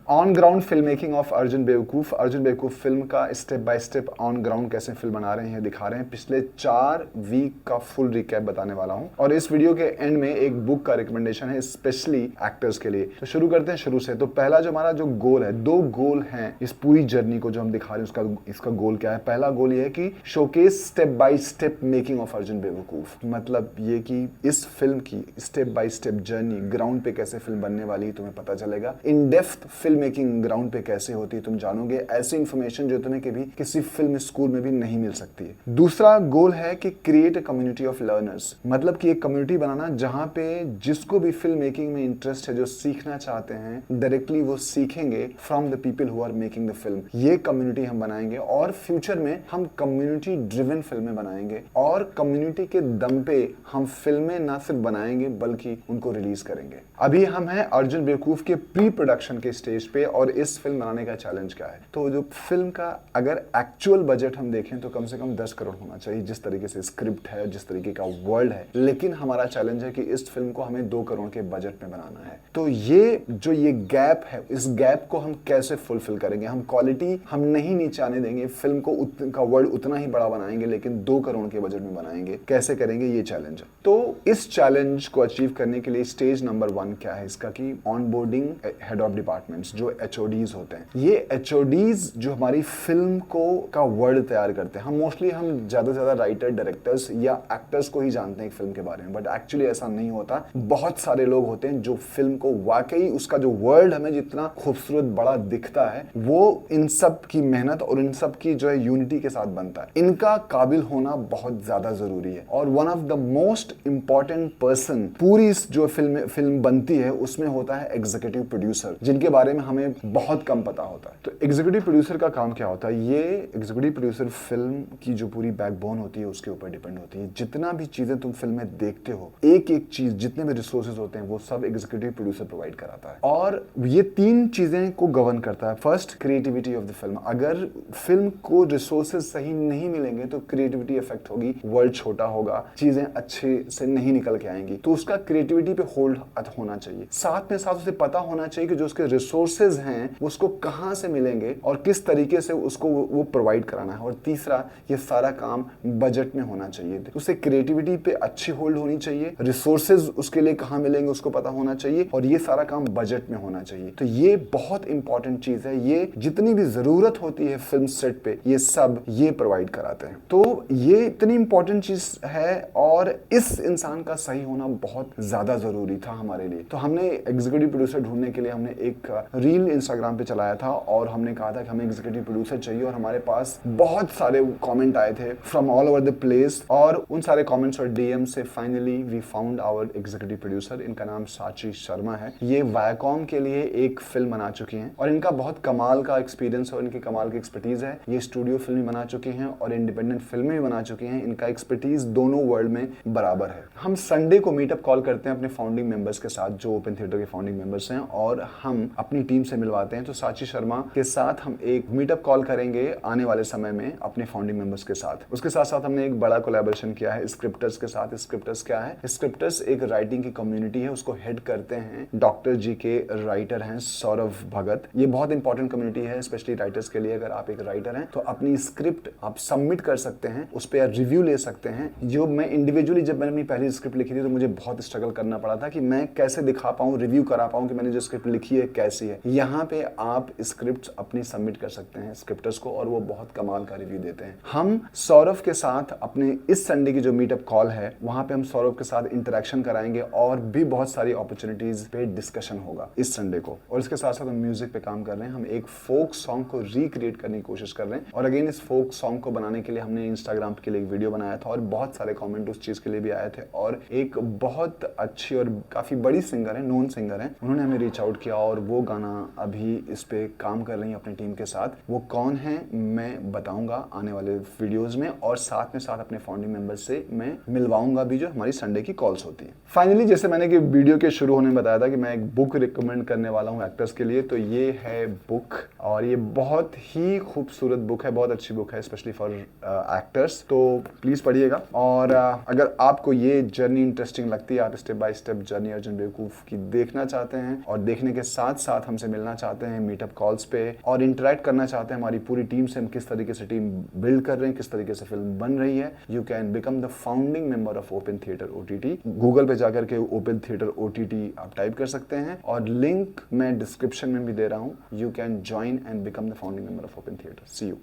On ground film making of Arjun बेवकूफ। अर्जुन बेवकूफ film का step by step on ground कैसे फिल्म बना रहे हैं दिखा रहे हैं। पिछले 4 वीक का फुल रिकैप बताने वाला हूं और इस वीडियो के एंड में एक बुक का रिकमेंडेशन है स्पेशली एक्टर्स के लिए। तो शुरू करते हैं शुरू से। तो पहला जो हमारा जो गोल है, 2 गोल हैं इस पूरी जर्नी को जो हम दिखा रहे हैं इसका गोल क्या है। पहला गोल ये है कि showcase step by step making of Arjun बेवकूफ, मतलब ये कि इस फिल्म की step by step journey ground पे कैसे फिल्म बनने वाली है तुम्हें पता चलेगा। In depth film making ground पे कैसे होती है तुम जानोगे। ऐसी इंफॉर्मेशन जो तुम्हें कभी किसी फिल्म स्कूल में भी नहीं मिल सकती है। दूसरा गोल है कि create a community of learners, मतलब कि एक कम्युनिटी बनाना जहां पे जिसको भी फिल्म मेकिंग में इंटरेस्ट है, जो सीखना चाहते हैं, डायरेक्टली वो सीखेंगे from the people who are making the film. ये कम्युनिटी हम बनाएंगे और फ्यूचर में हम कम्युनिटी ड्रिवन फिल्में बनाएंगे और कम्युनिटी के दम पे हम फिल्में ना सिर्फ बनाएंगे बल्कि उनको रिलीज करेंगे। अभी हम हैं अर्जुन बेवकूफ के प्री प्रोडक्शन के स्टेज पे और इस फिल्म बनाने का चैलेंज क्या है। तो जो फिल्म का अगर एक्चुअल बजट हम देखें तो कम से कम 10 करोड़ होना चाहिए, जिस तरीके से स्क्रिप्ट है, जिस तरीके का वर्ल्ड है। लेकिन हमारा चैलेंज है कि इस फिल्म को हमें 2 करोड़ के बजट में बनाना है। तो ये जो ये गैप है, इस गैप को हम कैसे फुलफिल करेंगे। हम क्वालिटी हम नहीं नीचे आने देंगे, फिल्म को का वर्ल्ड उतना ही बड़ा बनाएंगे लेकिन 2 करोड़ के बजट में बनाएंगे। कैसे करेंगे, ये चैलेंज है। तो इस चैलेंज को अचीव करने के लिए स्टेज नंबर 1 क्या है इसका कि ऑनबोर्डिंग हेड ऑफ डिपार्टमेंट्स, जो HODs होते हैं। ये HODs जो हमारी फिल्म को का वर्ल्ड तैयार करते हैं। हम ज्यादा से ज्यादा राइटर, डायरेक्टर्स या एक्टर्स को ही जानते हैं फिल्म के बारे में, बट एक्चुअली ऐसा नहीं होता। बहुत सारे लोग होते हैं जो फिल्म को वाकई उसका जो वर्ल्ड हमें जितना खूबसूरत बड़ा दिखता है वो इन सब की मेहनत और इन सब की जो है यूनिटी के साथ बनता है। इनका काबिल होना बहुत ज्यादा जरूरी है और one of the most important person पूरी जो फिल्म बनती है उसमें होता है एग्जीक्यूटिव प्रोड्यूसर, जिनके बारे में हमें बहुत कम पता होता है। तो एग्जीक्यूटिव प्रोड्यूसर का काम क्या होता है। ये एग्जीक्यूटिव प्रोड्यूसर फिल्म की जो पूरी बैकबोन होती है उसके ऊपर डिपेंड होती है। जितना भी चीजें तुम फिल्म में देखते हो, एक एक चीज, जितने भी रिसोर्सेज होते हैं वो सब एग्जीक्यूटिव प्रोड्यूसर प्रोवाइड कराता है और ये 3 चीजें को गवर्न करता है। First, creativity of the film. अगर फिल्म को रिसोर्सेज सही नहीं मिलेंगे तो क्रिएटिविटी इफेक्ट होगी, वर्ल्ड छोटा होगा, चीजें अच्छे से नहीं निकल के आएंगी। तो उसका क्रिएटिविटी पे होल्ड होना चाहिए। साथ में साथ उसे पता होना चाहिए कि जो उसके रिसोर्सेज हैं उसको कहां से मिलेंगे और किस तरीके से उसको वो प्रोवाइड कराना है। और तीसरा, ये सारा काम बजट में होना चाहिए। उसे क्रिएटिविटी पे अच्छी होल्ड होनी चाहिए, रिसोर्सेज उसके लिए कहां मिलेंगे उसको पता होना चाहिए और ये सारा काम बजट में होना चाहिए। तो ये बहुत इंपॉर्टेंट चीज है। ये जितनी भी जरूरत होती है फिल्म सेट पे ये सब ये प्रोवाइड कराते हैं। तो ये इतनी इंपॉर्टेंट चीज है और इस इंसान का सही होना बहुत ज्यादा जरूरी था हमारे लिए। तो हमने एग्जीक्यूटिव प्रोड्यूसर ढूंढने के लिए हमने एक रील इंस्टाग्राम पे चलाया था और हमने कहा था कि हमें एग्जीक्यूटिव प्रोड्यूसर चाहिए और हमारे पास बहुत सारे कमेंट आए थे from all over the place और उन सारे कमेंट्स और डीएम से finally we found our executive producer. इनका नाम साची शर्मा है। ये वायाकॉम के लिए एक फिल्म बना चुकी हैं और इनका बहुत कमाल का एक्सपीरियंस और इनकी कमाल की एक्सपर्टीज है। ये स्टूडियो फिल्म बना चुकी हैं और इंडिपेंडेंट फिल्में भी बना चुकी हैं। इनका एक्सपर्टीज दोनों वर्ल्ड में बराबर है। हम संडे को मीटअप कॉल करते हैं अपने फाउंडिंग मेंबर्स के साथ, जो ओपन थिएटर के फाउंडिंग मेंबर्स हैं, और हम अपनी टीम से मिलवाते हैं। तो साची शर्मा के साथ हम एक मीटअप कॉल करेंगे आने वाले समय में अपने फाउंडिंग मेंबर्स के साथ। उसके साथ साथ हमने एक बड़ा कोलैबोरेशन किया है स्क्रिप्टर्स के साथ। स्क्रिप्टर्स क्या है? स्क्रिप्टर्स एक राइटिंग की कम्युनिटी है, उसको हेड करते हैं डॉक्टर जी के राइटर हैं सौरभ भगत। ये बहुत इंपॉर्टेंट कम्युनिटी है स्पेशली राइटर्स के लिए। अगर आप एक राइटर हैं तो अपनी स्क्रिप्ट आप सबमिट कर सकते हैं, उस पर रिव्यू ले सकते हैं। जो मैं इंडिविजुअली जब मैंने अपनी पहली स्क्रिप्ट लिखी थी तो मुझे बहुत स्ट्रगल करना पड़ा था कि मैं कैसे दिखा पाऊं, रिव्यू करा पाऊं कि मैंने जो स्क्रिप्ट लिखी है कैसी है। यहाँ पे आप स्क्रिप्ट अपनी सबमिट कर सकते हैं स्क्रिप्टर्स को और वो बहुत कमाल का रिव्यू देते हैं। हम सौरभ के साथ अपने इस संडे की जो मीटअप कॉल है वहां पे हम सौरभ के साथ इंटरेक्शन कराएंगे और भी बहुत सारी अपॉर्चुनिटीज पे डिस्कशन होगा इस संडे को। और इसके साथ साथ हम म्यूजिक पे काम कर रहे हैं। हम एक फोक सॉन्ग को रिक्रिएट करने की कोशिश कर रहे हैं और अगेन इस फोक सॉन्ग को बनाने के लिए हमने इंस्टाग्राम के लिए एक वीडियो बनाया था और बहुत सारे कमेंट उस चीज के लिए भी आए थे। और एक बहुत अच्छी और काफी बड़ी सिंगर है, नोन सिंगर है, उन्होंने हमें रीच आउट किया और वो गाना अभी इस पे काम कर रही है अपनी टीम के साथ। वो कौन है मैं बताऊंगा आने वाले वीडियोस में और साथ में साथ अपने फाउंडिंग मेंबर्स से मैं मिलवाऊंगा भी जो हमारी संडे की कॉल्स होती है। फाइनली जैसे मैंने कि वीडियो के शुरू होने में बताया था कि मैं एक बुक रिकमेंड करने वाला हूँ एक्टर्स के लिए, तो ये है बुक और ये बहुत ही खूबसूरत बुक है, बहुत अच्छी बुक है स्पेशली फॉर एक्टर्स। तो प्लीज पढ़िएगा और अगर आपको ये जर्नी इंटरेस्टिंग लगती है, आप step by step journey Arjun बेवकूफ़ की देखना चाहते हैं और देखने के साथ साथ हमसे मिलना चाहते हैं मीटअप कॉल्स पे और इंटरेक्ट करना चाहते हैं हमारी पूरी टीम से, हम किस तरीके से टीम बिल्ड कर रहे हैं, किस तरीके से फिल्म बन रही है, you can become the founding member of open theatre OTT। Google पे जाकर के ओपन थिएटर OTT आप टाइप कर सकते हैं और लिंक मैं डिस्क्रिप्शन में भी दे रहा हूँ। You can join and become the founding member of open theatre. See you.